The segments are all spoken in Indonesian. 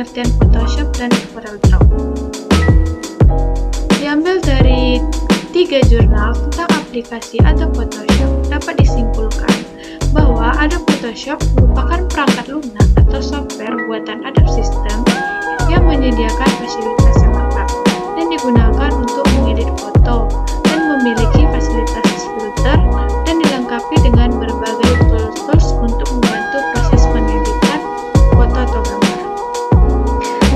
pengertian Photoshop dan CorelDRAW. Diambil dari 3 jurnal tentang aplikasi Adobe Photoshop, dapat disimpulkan bahwa Adobe Photoshop merupakan perangkat lunak atau software buatan Adobe System yang menyediakan fasilitas yang lengkap dan digunakan untuk mengedit foto dan memiliki fasilitas filter dan dilengkapi dengan berbagai tools untuk membantu proses pengeditan foto atau gambar.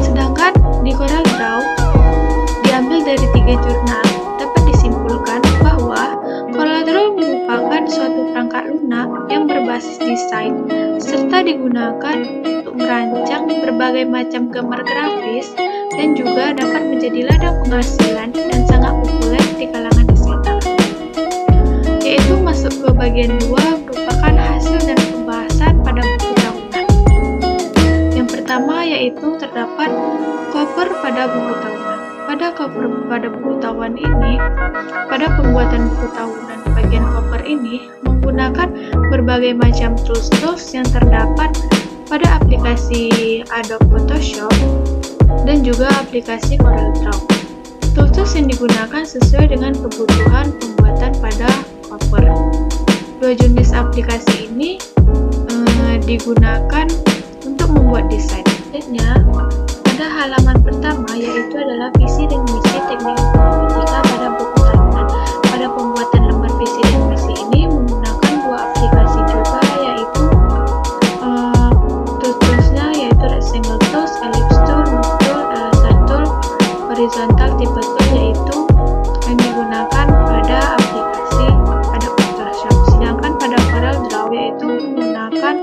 Sedangkan di CorelDRAW diambil dari 3 jurnal, dapat disimpulkan bahwa CorelDRAW merupakan suatu perangkat lunak yang berbasis desain serta digunakan untuk merancang berbagai macam gambar grafis dan juga dapat menjadi ladang penghasilan dan sangat populer di kalangan desainer. Yaitu masuk ke bagian 2 merupakan hasil dan pembahasan pada buku tahunan. Yang pertama yaitu terdapat cover pada buku tahunan. Pada cover pada buku tahunan ini, pada pembuatan buku tahunan bagian cover ini menggunakan berbagai macam tools yang terdapat pada aplikasi Adobe Photoshop dan juga aplikasi CorelDRAW. Tools yang digunakan sesuai dengan kebutuhan pembuatan pada cover. Dua jenis aplikasi ini digunakan untuk membuat desain. Selanjutnya, pada halaman pertama yaitu adalah visi dan misi teknik informatika pada buku tahunan. Pada pembuatan lembar visi dan misi ini menggunakan 2 aplikasi juga, yaitu toolsnya yaitu rectangle tools, ellipse tool, move tool, laser tool, horizontal type tool yaitu yang digunakan pada aplikasi Adobe Photoshop. Sedangkan pada CorelDRAW yaitu menggunakan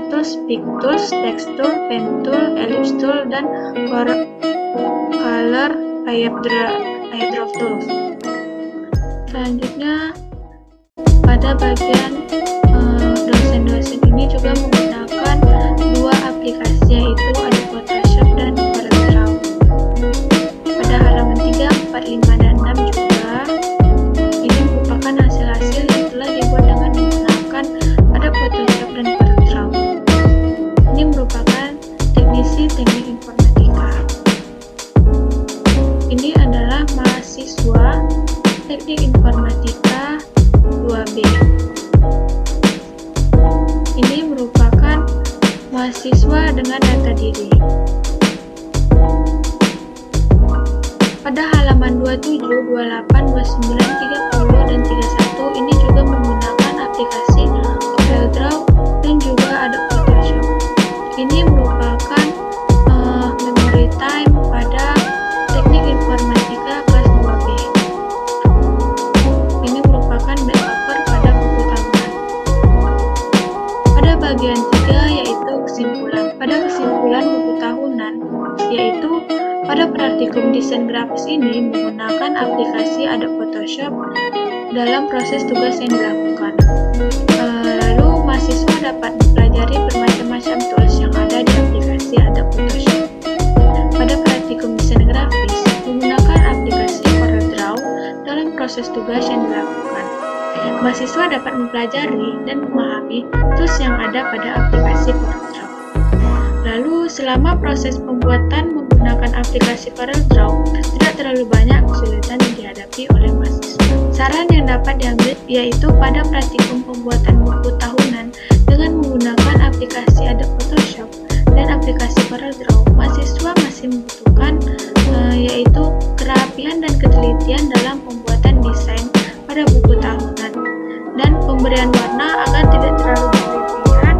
tools, pick tools, text tool, pen tool, ellipse tool, dan color eyedrop tools. Selanjutnya pada bagian dosen-dosen ini juga menggunakan 2 aplikasi yaitu Adobe Photoshop dan CorelDRAW. Pada halaman 3, 4, 5, dan 6 juga ini merupakan hasil-hasil yang telah dibuat dengan menggunakan Adobe Photoshop dan CorelDRAW. Ini merupakan teknisi teknik informatika. Ini adalah mahasiswa teknik informatika 2B. Ini merupakan mahasiswa dengan data diri. Pada halaman 27, 28, 29, 30, dan 31 ini juga menggunakan aplikasi CorelDRAW dan juga Adobe Photoshop. Ini merupakan memory time pada teknik informatika kelas 2B. Ini merupakan back cover pada buku tahunan. Pada bagian 3 yaitu kesimpulan. Pada kesimpulan buku tahunan yaitu pada praktikum desain grafis ini menggunakan aplikasi Adobe Photoshop dalam proses tugas yang dilakukan. Lalu mahasiswa dapat mempelajari bermacam-macam tools yang ada di aplikasi Adobe Photoshop. Pada praktikum desain grafis menggunakan aplikasi CorelDRAW dalam proses tugas yang dilakukan. Mahasiswa dapat mempelajari dan memahami tools yang ada pada aplikasi CorelDRAW. Lalu selama proses pembuatan menggunakan aplikasi CorelDRAW tidak terlalu banyak kesulitan yang dihadapi oleh mahasiswa. Saran yang dapat diambil yaitu pada praktikum pembuatan buku tahunan dengan menggunakan aplikasi Adobe Photoshop dan aplikasi CorelDRAW, mahasiswa masih membutuhkan yaitu kerapian dan ketelitian dalam pembuatan desain pada buku tahunan dan pemberian warna agar tidak terlalu berlebihan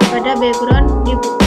pada background di buku.